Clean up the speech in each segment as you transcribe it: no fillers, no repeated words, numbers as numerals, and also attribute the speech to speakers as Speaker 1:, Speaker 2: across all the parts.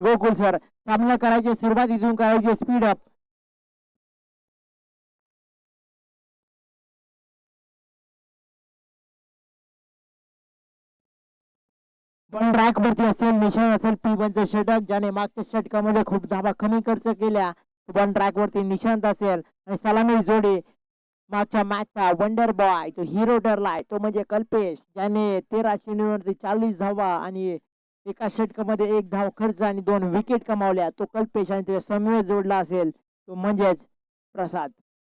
Speaker 1: Gokul sir सामना करायचे सुरुवात इथून करायची स्पीड अप. पण रॅक वरती असेल निशाण असेल P1चं षटक ज्याने मागच्या षटकामध्ये खूप धावा कमी खर्च केल्या. पण रॅक वरती निशांत असेल आणि सलामी जोडी मागच्या मॅचचा वंडर बॉय तो हिरो ठरलाय तो म्हणजे कल्पेश ज्याने 13 चेंडूवरती 40 धावा आणि एका षटकामध्ये एक धाव खर्च आणि 2 विकेट कमावल्या. तो कल्पेश आणि त्याच्या समवेत जोडला असेल तो म्हणजेच प्रसाद.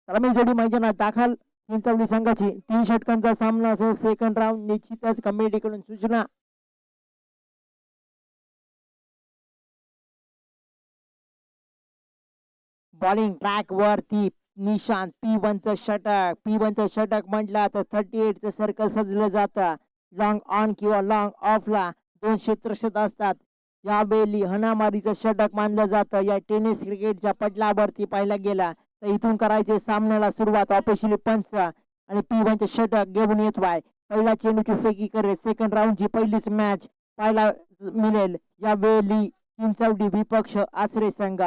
Speaker 1: सलामी जोडी मैदानात दाखल. चिंचवली संघाची 3 षटकांचा सामना असेल. सेकंड राऊंड निश्चितच कमिटीकडून सूचना. बॉलिंग ट्रॅक वरती निशांत P1चं षटक. P1चं षटक म्हटलं तर 38चं सर्कल सजलं जातं. लॉंग ऑन किंवा लॉंग ऑफला 2 क्षेत्ररक्षक असतात. यावेळी हनामारीचं षटक मानलं जातं. या टेनिस क्रिकेटच्या पटलावरती पाहिला गेला तर इथून करायचे सामन्याला सुरुवात. ऑफिशियली पंच आणि P1चं षटक घेऊन येतोय. पहिला चेंडूची फेकी करेल. सेकंड राऊंडची पहिलीच मॅच पाहायला मिळेल. यावेळी चिंचवडी विपक्ष आचरे संघ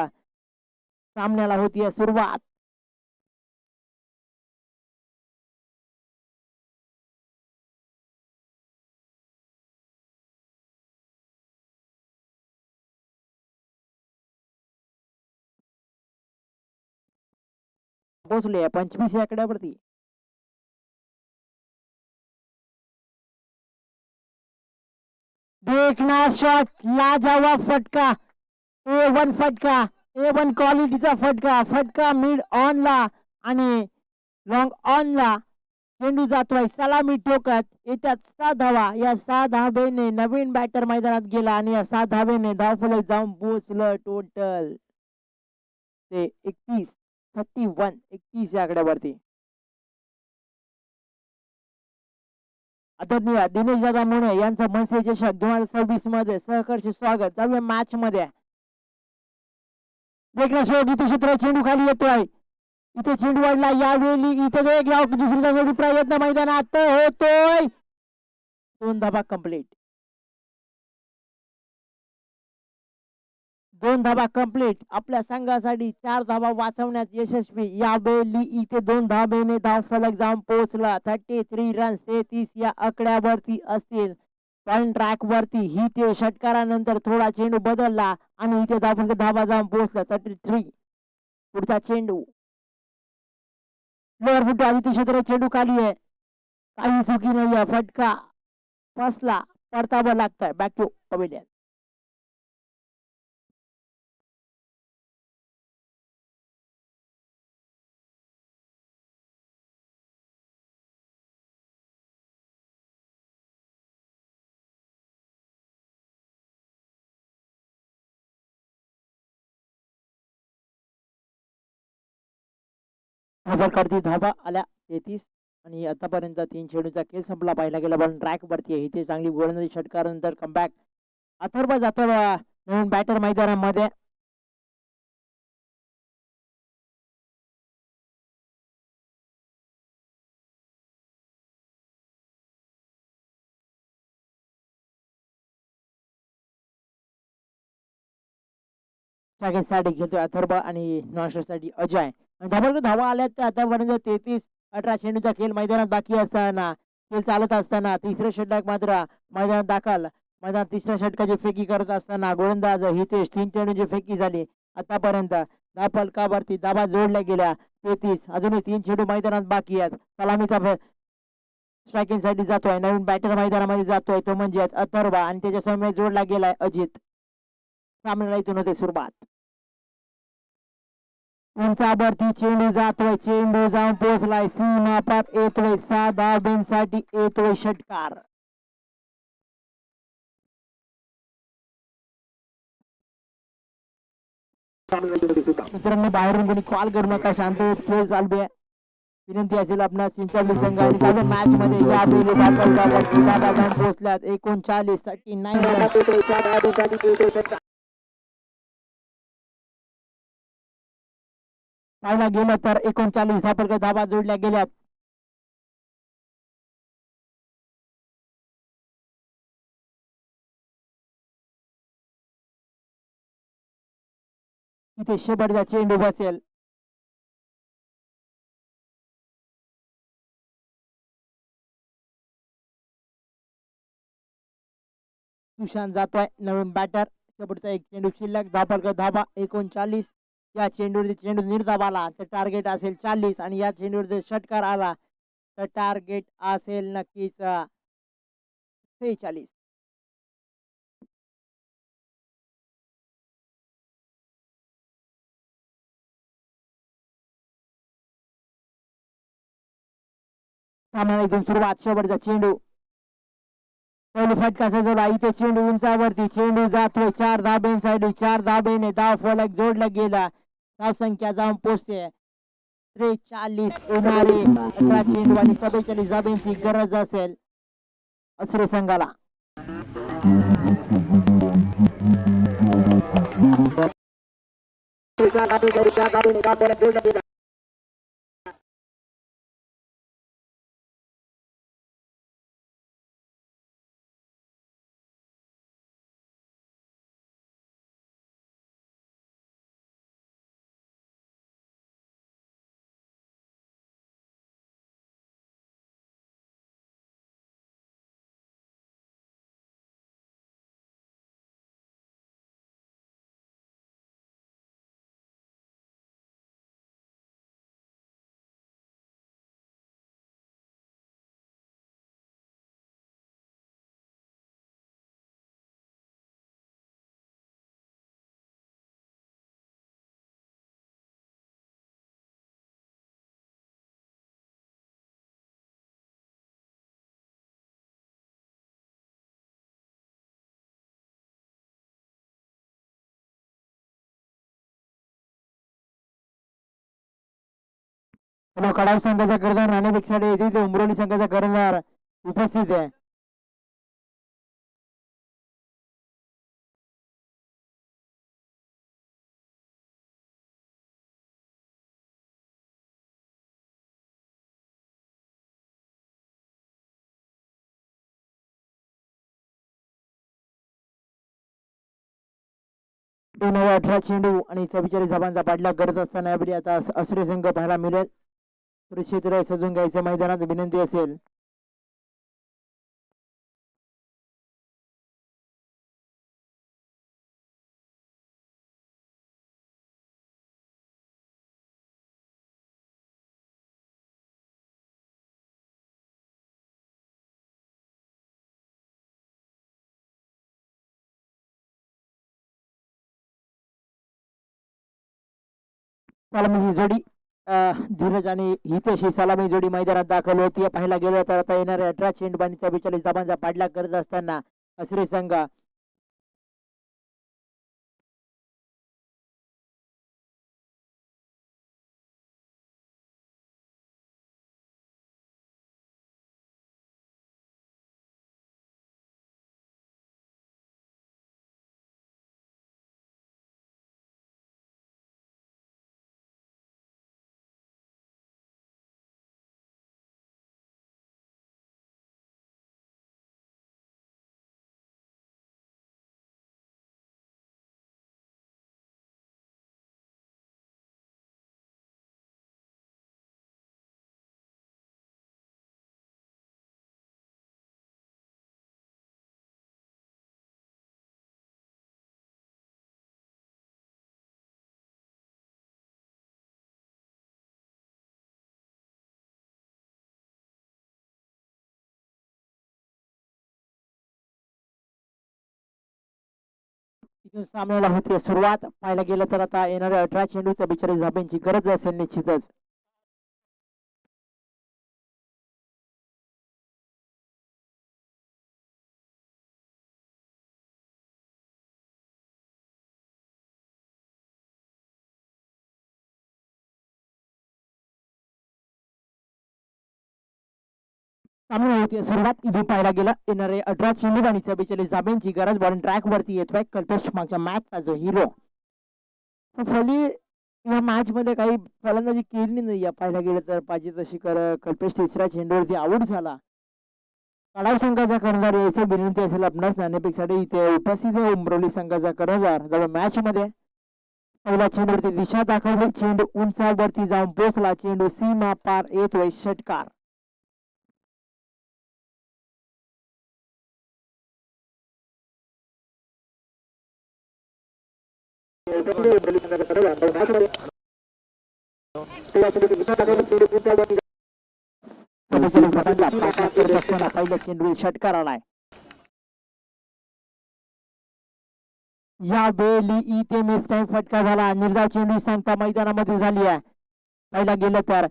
Speaker 1: सामन्याला होतीये सुरुवात. पोहोचले 25 या आकड्यावरती. देखना शॉट लाजवाब फटका. A1 फटका. A1 क्वालिटीचा फटका. फटका मिड ऑन ला आणि लॉंग ऑन ला चेंडू जातोय सलामी ठोकत. येत्यात 6 धावा. या 6 धावेने नवीन बॅटर मैदानात गेला आणि या 6 धावेने धावफलक जाऊन पोहोचलं टोटल ते 31 या आकड्यावरती. आदरणीय दिनेश दादा मुळे यांचं मनसे चषक 2026 मध्ये सहर्ष स्वागत. जाऊया मॅच मध्ये. देखना शोक इथे क्षेत्र चेंडू खाली येतोय. इथे चेंडू वाढला. यावेळी इथे एक लाव दुसरी प्रयत्न मैदानात होतोय. 2 धाबा कंप्लीट. 2 धाबा कंप्लीट. आपल्या संघासाठी 4 धाबा वाचवण्यात यशस्वी. यावेळी इथे 2 धाबेने धाव फलक जाऊन पोहोचला. 33 रन 33 या आकड्यावरती असतील. पण ट्रॅक वरती ही ते षटकारानंतर थोडा चेंडू बदलला आणि इथे धाबा जाऊन पोहोचला 33. पुढचा चेंडू लोअर फुट आदित्य क्षेत्र चेंडू खाली आहे. काही चुकी नाहीये. फटका फसला. परतावा लागतंय. Back to pavilion. करती धाबा आल्या 33 आणि आतापर्यंत 3 चेंडूचा खेळ संपला. पाहिला गेला पण ट्रॅक वरती आहे. इथे चांगली गोलंदाजी षटकारानंतर कमबॅक. अथर्व जातो नवीन बॅटर मैदानामध्ये. साठी खेळतोय अथर्व आणि साठी अजय. डबल धावा आल्या त्या आतापर्यंत 33. 18 चेंडूचा खेळ मैदानात बाकी असताना खेळ चालत असताना तिसरे षटक मात्र मैदानात दाखल. मैदानात तिसऱ्या षटकाची फेकी करत असताना गोलंदाज हितेश 3 चेंडूची फेकी झाली आतापर्यंत. फलकावरती धाबा जोडल्या गेल्या 33. अजूनही 3 चेंडू मैदानात बाकी आहेत. सलामीचा स्ट्रायकिंग साठी जातोय. नवीन बॅटर मैदानामध्ये जातोय तो म्हणजेच अथर्व आणि त्याच्या समोर जोडला गेलाय अजित. सामन्याला इथून होते सुरुवात. उंचावरती चेंडू जातोय. चेंडू जाऊन पोहोचलाय सीमा पार येतोय. 6 धावांसाठी येतोय षटकार. मित्रांनो बाहेरून कोणी कॉल करू नका. शांततेत खेळ चालू आहे. विनंती असेल आपणास चिंचवली संघ आणि चालू मॅच मध्ये यावेळी पोहोचल्यात 39 पाहायला गेलं तर 39 धाबा जोडल्या गेल्यात. इथे शेवटचा चेंडू बसेल. सुशांत जातोय नवीन बॅटर. शेवटचा एक चेंडू शिल्लक. धाबा धाबा 39. या चेंडूवरती चेंडू निर्धाव आला तर टार्गेट असेल 40 आणि या चेंडूवरती षटकार आला तर टार्गेट असेल नक्कीच 46. सामना इथून सुरुवात. शेवटचा चेंडू. पहिली फटका सजवला. इथे चेंडू उंचावरती. चेंडू जातोय 4 धाब्यांसाठी. 4 धाब्याने धाव फलक जोडला गेला. धाव संख्या जाऊन पोहोचते 43. येणारे 18 चेंडू आणि 44 धाब्यांची गरज असेल असरे संघाला. खडाव संघाचा कर्णधार राणेपेक्षा येथे उमरोली संघाचा कर्णधार उपस्थित आहे. दोन 18 चेंडू आणि 44 धावांचा पाठलाग करत असताना आता असरे संघ पाहायला मिळेल. सुरक्षित सजून घ्यायचं मैदानात विनंती असेल. सलामीची जोडी धीरज आणि हितेशी सलामी जोडी मैदानात दाखल होती. पाहायला गेलं तर आता येणाऱ्या 18 चेंडू आणि 44 धावांचा पाठलाग करत असताना असरे संघ इथून सामन्याला होते सुरुवात. पाहायला गेलं तर आता येणाऱ्या 18 चेंडू 42 धाब्यांची गरज असेल निश्चितच. सामना होते सुरुवात. इथून पाहायला गेलं येणारे 18 चेंडू आणि 44 धाब्यांची गरज. बॉलिंग ट्रॅक वरती येतोय कल्पेश मागच्या मॅचचा जो हिरो. फली या मॅच मध्ये काही फलंदाजी केली नाही. पाहायला गेलं तर पाहिजे तशी कल्पेश तिसऱ्या चेंडूवरती आऊट झाला. कडाव संघाचा कर्णधार यायचं विनंती असेल आपणास नाणेपेक्षा इथे उपस्थित आहे उमरोली संघाचा कर्णधार जवळ मॅच मध्ये. पहिला चेंडूवरती दिशा दाखवली, चेंडू उंचावरती जाऊन पोचला, चेंडू सीमा पार येतोय, षटकार. पहिल्या चेंडू षटकार आलाय. या वेळी इथे मिस टाइम फटका झाला. निर्धाव चेंडू सांगता मैदानामध्ये झाली आहे. पहिला गेलं तर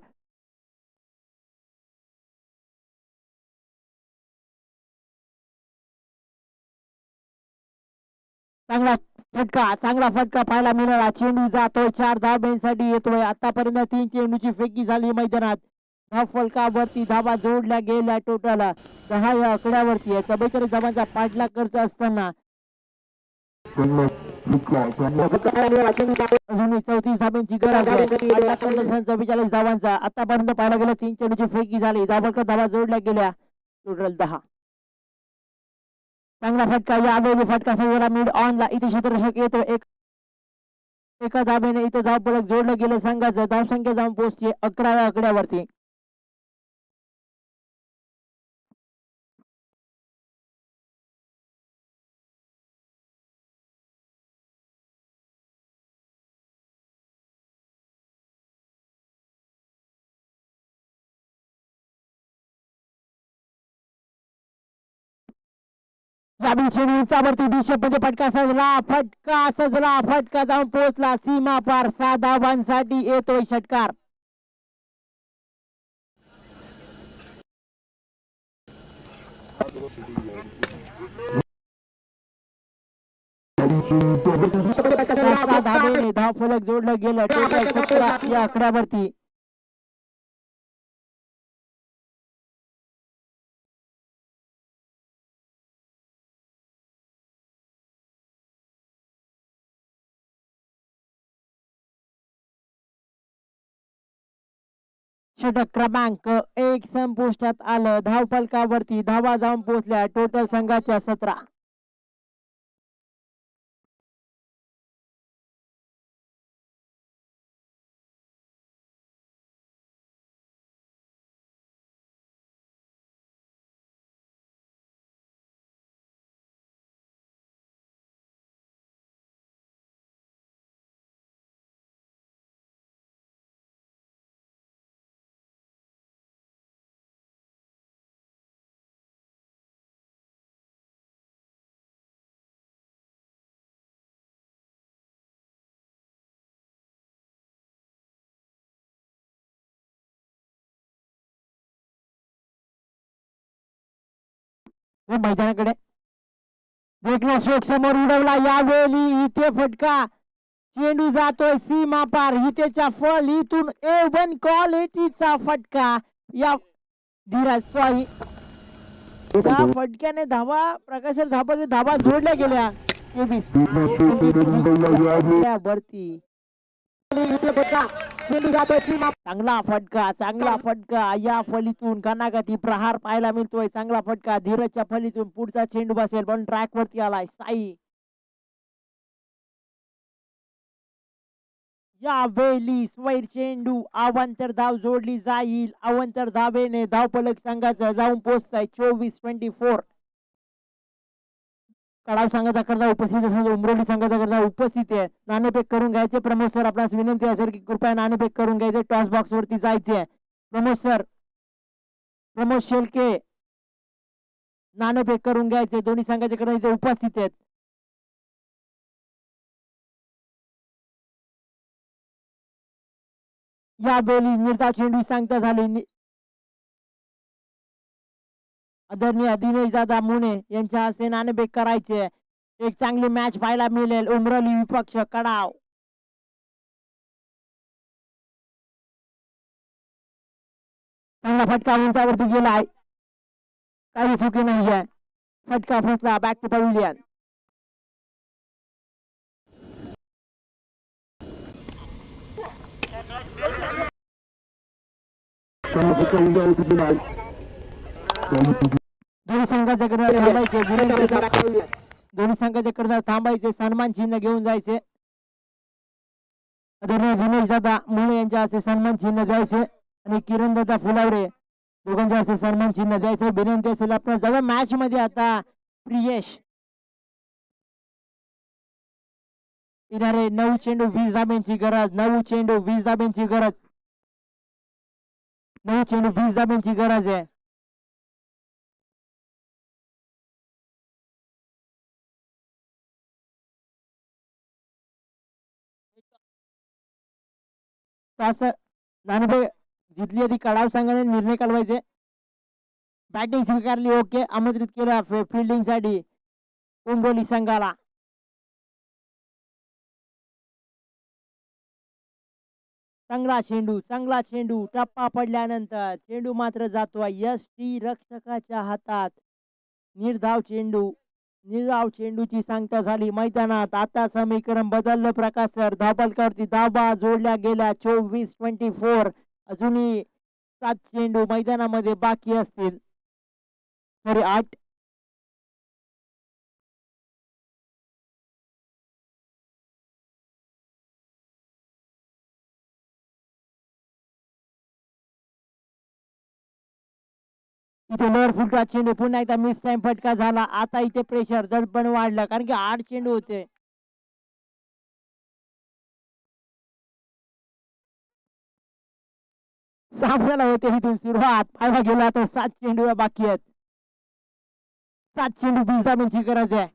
Speaker 1: चांगला फटका पाहायला मिळाला. चेंडू जातोय 4 धाब्यांसाठी येतोय. आतापर्यंत 3 चेंडूची फेकी झाली मैदानात. धाव फलकावरती धावा जोडल्या गेल्या. टोटल 10 या आकड्यावरती आहे. 44 धावांचा पाठलाग करत असताना अजून 34 धाब्यांची गरज आहे. 44 धावांचा आतापर्यंत पाहायला गेलं 3 चेंडूची फेकी झाली. धावा जोडल्या गेल्या. टोटल 10. चांगला फटका यावेळी फटका सजवला मिड ऑनला. इथे क्षेत्ररक्षक येतो. एका धाब्याने इथे धाव फलक जोडलं गेलं. संघाचं धावसंख्या जाऊन पोहोचते 11 या आकड्यावरती. चेंडू उंचावरती दिशेमध्ये फटका जाऊन पोहोचला सीमा पार. 6 धावांसाठी येतोय षटकार. धाव फलक जोडलं गेलं. टोटल 17 या आकड्यावरती. षटक क्रमांक 1 संपुष्टात आलं. धाव फलकावरती धावा जाऊन पोहोचल्या. टोटल संघाच्या 17. मैदानाकडे समोर उडवला. यावेळी इथे फटका. चेंडू जातोय सीमा पार. हितेच्या फळ इथून A1 क्वालिटीचा फटका. या धीरज स्वाई त्या फटक्याने धावा जोडल्या गेल्या. वरती चांगला फटका या फलीतून कनागती प्रहार पाहायला मिळतोय. चांगला फटका धीरजच्या फलीतून. पुढचा चेंडू बसेल पण ट्रॅक वरती आलाय साई. यावेळी स्वैर चेंडू अवांतर धाव जोडली जाईल. अवांतर धावेने धाव फलक संघाचा जाऊन पोहोचताय 24-24. कडाव संघाचा करता उपस्थित असेल. उमरोली संघाचा करता उपस्थित आहे. नाणेफेक करून घ्यायचे. प्रमोद सर आपणास विनंती असेल की कृपया नाणेफेक करून घ्यायचे. टॉस बॉक्स वरती जायचे. प्रमोद शेलके नाणेफेक करून घ्यायचे. दोन्ही संघाच्या कडे इथे उपस्थित आहेत. यावेळी निर्धाव चेंडू सांगता झाली. आदरणीय दिनेश दादा मुने यांच्या हस्ते नाणेफेक करायचे. एक चांगली मॅच पाहायला मिळेल. उमरोली विपक्ष कडाव. चांगला फटका उंचावरती गेलाय. काही चुकी नाही आहे. फटका फसला. Back to pavilion. दोन्ही संघाच्याकडे थांबायचे. सन्मान चिन्ह घेऊन जायचे. आदरणीय दिनेश दादा मुळे यांच्या हस्ते सन्मान चिन्ह द्यायचे आणि किरण दादा फुलावडे दोघांच्या हस्ते सन्मान चिन्ह द्यायचे विनंती असेल आपण जवळ मॅच मध्ये आता प्रियेश येणारे 9 चेंडू 20 धाब्यांची गरज 9 चेंडू 20 धाब्यांची गरज 9 चेंडू 20 धाब्यांची गरज आहे तास नानबे जिथली आधी कडाव संघाने निर्णय काढवायचे बॅटिंग स्वीकारली ओके आमंत्रित केलं फिल्डिंग साठी कोंबोली संघाला चांगला चेंडू टप्पा पडल्यानंतर चेंडू मात्र जातोय टी रक्षकाच्या हातात निर्धाव चेंडूची सांगता झाली मैदानात आता समीकरण बदललं प्रकाश सर धावपलकावरती धावा जोडल्या गेल्या 24-24 अजूनही 7 चेंडू मैदानामध्ये बाकी असतील सॉरी 8 इथे लोअर फुलटॉस चेंडू पुन्हा एकदा मिस टाइम फटका झाला आता इथे प्रेशर दडपण वाढलं कारण की 8 चेंडू होते सामन्याला होते इथून सुरुवात पाहायला गेला तर 7 चेंडू बाकी आहेत 7 चेंडू 20 धाब्यांची गरज आहे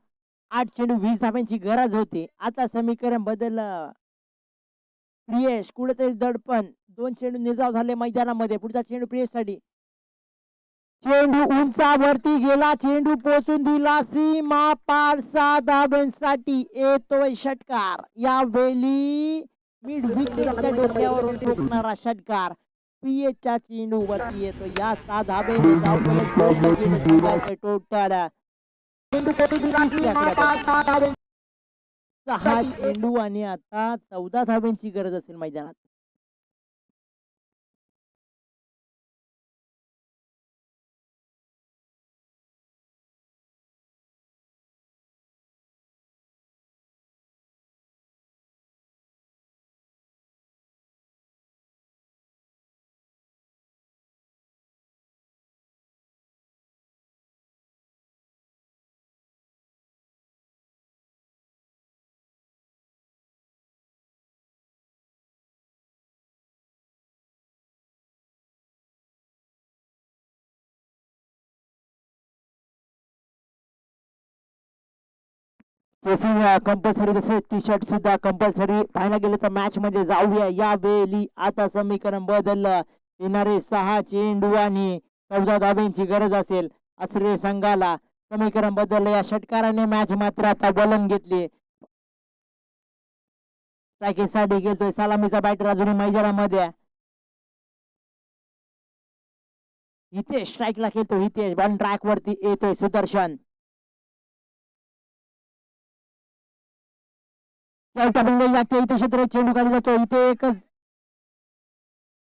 Speaker 1: 8 चेंडू 20 धाब्यांची गरज होती आता समीकरण बदललं प्रियेश कुठेतरी दडपण 2 चेंडू निर्धाव झाले मैदानामध्ये पुढचा चेंडू प्रियेश साठी चेंडू उंचावरती गेला चेंडू पोचून दिला सीमा पार 6 धाब्यांसाठी येतोय षटकार यावेळी मिड विकेटच्या डोक्यावरून ठोकणारा षटकार पीएच्या चेंडू वरती येतो या 6 धाब्याने टोटल चेंडू दिला 6 चेंडू आणि आता 14 धाब्यांची गरज असेल मैदानात चेसिंग कंपल्सरी टी शर्ट सुद्धा कंपल्सरी पाहायला गेलं तर मॅच मध्ये जाऊया यावेळी आता समीकरण बदललं येणारे 6 चेंडू आणि 14 धाब्यांची गरज असेल असरे संघाला समीकरण बदललं या षटकाराने मॅच मात्र आता वलन घेतली साठी घेतोय सलामीचा बॅटर अजूनही मैदानामध्ये हितेश स्ट्राईकला खेळतो हितेश बॉल ट्रॅक वरती येतोय सुदर्शन लागते इथे क्षेत्र चेंडू काढला जातो इथे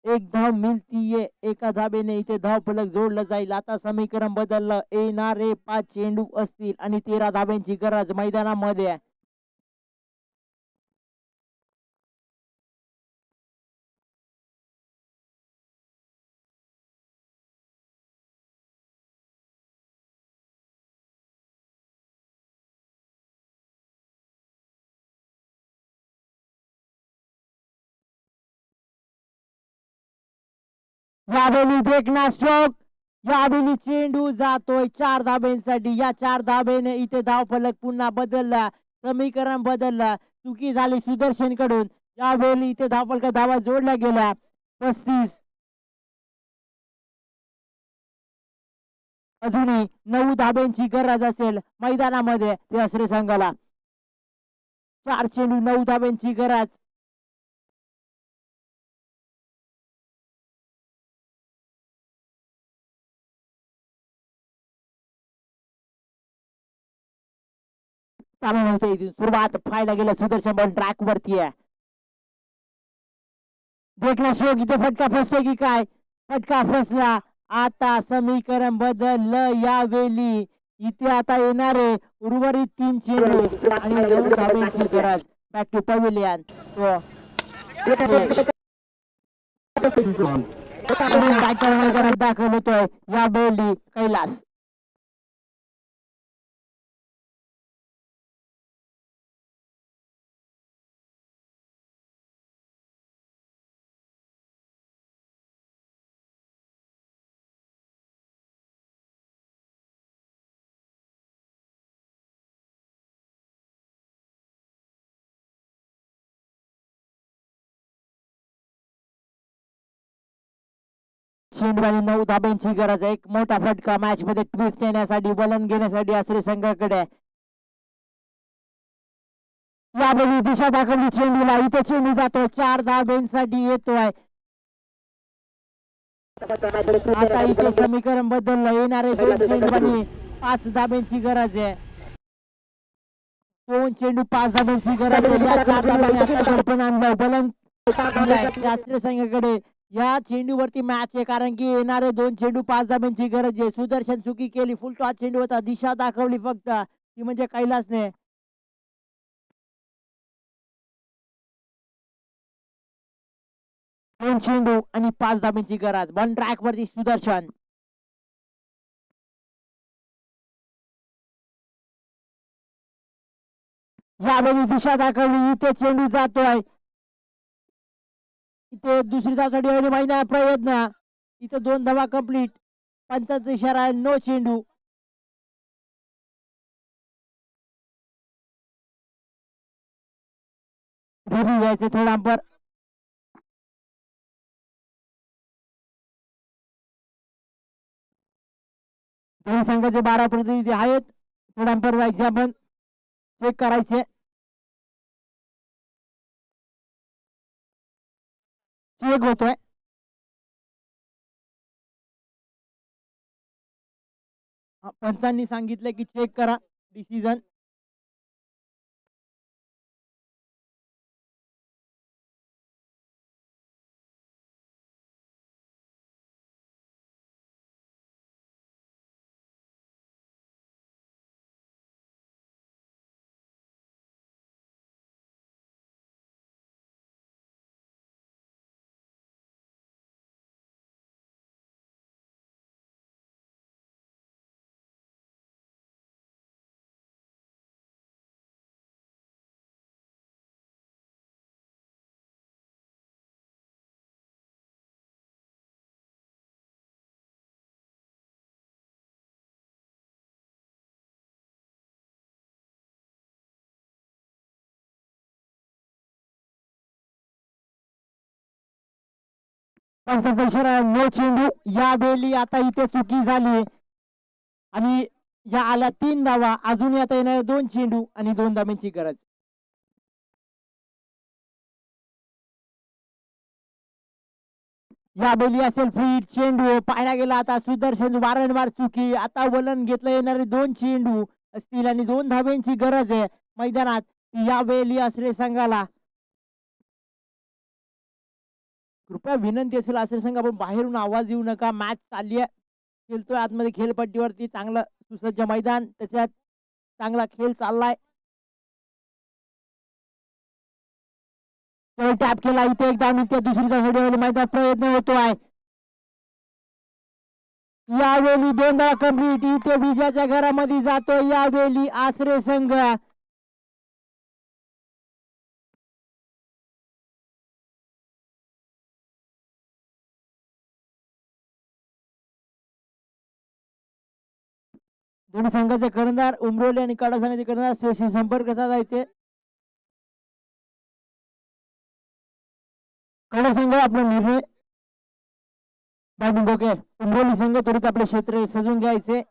Speaker 1: एक धाव मिळतीये एका धाबेने इथे धाव फलक जोडलं जाईल आता समीकरण बदललं येणारे 5 चेंडू असतील आणि 13 धाब्यांची गरज मैदानामध्ये यावेळी देखना स्ट्रोक यावेळी चेंडू जातोय 4 धाब्यांसाठी या 4 धाब्याने इथे धाव फलक पुन्हा बदलला समीकरण बदललं चुकी झाली सुदर्शन कडून यावेळी इथे धाव फलक धावा जोडल्या गेल्या 35 अजूनही 9 धाब्यांची गरज असेल मैदानामध्ये ते असरे संघाला 4 चेंडू 9 धाब्यांची गरज सुरुवात पाहायला गेलं सुदर्शन बॉल ट्रॅक वरती आहे देखना शोक इथे फटका फसतोय की काय फटका फसला आता समीकरण बदललं यावेळी इथे आता येणारे उर्वरित 3 चेंडू आणि 9 धाब्यांची गरज बॅक टू पवेलियन दाखल होतोय या बैली कैलास. चेंडूवाली 9 धाब्यांची गरज आहे. एक मोठा फटका मॅच मध्ये ट्विस्ट येण्यासाठी वलन घेण्यासाठी आसरे संघाकडे. यावेळी दिशा दाखवली चेंडूला. इथे चेंडू जातोय 4 धाब्यांसाठी येतोय. आता इथे समीकरण बदललं. येणारे 2 चेंडूवाली 5 धाब्यांची गरज आहे. 2 चेंडू 5 धाब्यांची गरज आहे. या 4 धाब्यांनी पण आणलं वलन आसरे संघाकडे. या चेंडूवरती मॅच आहे कारण की येणारे 2 चेंडू 5 धाब्यांची गरज आहे. सुदर्शन चुकी केली. फुल टॉस चेंडू होता. दिशा दाखवली फक्त ती म्हणजे कैलासने. 2 चेंडू आणि 5 धाब्यांची गरज. 1 ट्रॅक वरती सुदर्शन. यावेळी दिशा दाखवली. इथे चेंडू जातोय. इथे दुसरी धावसाठी महिना प्रयत्न. इथे 2 धावा कंप्लीट. पंचांचा इशारा आहे. नो चेंडू. घ्यायचे थोडा अंपर. दोन्ही संघाचे 12 प्रतिनिधी आहेत. थोडा अंपर जायचे आपण चेक करायचे. चेक होतोय. पंचांनी सांगितलं की चेक करा. डिसिजन पंचांचा इशारा नो चेंडू. यावेळी आता इथे चुकी झाली आणि या आल्या 3 धावा. अजूनही आता येणारे 2 चेंडू आणि 2 धाब्यांची गरज. यावेळी असेल फ्री चेंडू पाळला गेला. आता सुदर्शन वारंवार चुकी. आता वलन घेतलं. येणारे 2 चेंडू असतील आणि 2 धाब्यांची गरज आहे मैदानात. यावेळी आसरे संघाला कृपया विनंती असेल आसरे संघ आपण बाहेरून आवाज येऊ नका. मॅच चालली आहे. खेळतोय आतमध्ये खेळपट्टीवरती. चांगलं सुसज्ज मैदान. त्याच्यात चांगला खेळ चाललाय. टॅप केला. इथे एकदा दुसरी धावसाठी मैदान प्रयत्न होतोय. यावेळी 2 धावा कंप्लीट. इथे विजयाच्या घरामध्ये जातो यावेळी आसरे संघ. दोन्ही संघाचे कर्णधार उमरोले आणि कडा संघाचे कर्णधार संपर्क साधायचे. कडा संघ आपला निर्णय बॅटिंग ओके. उमरोली संघ त्वरित आपले क्षेत्र सजून घ्यायचे.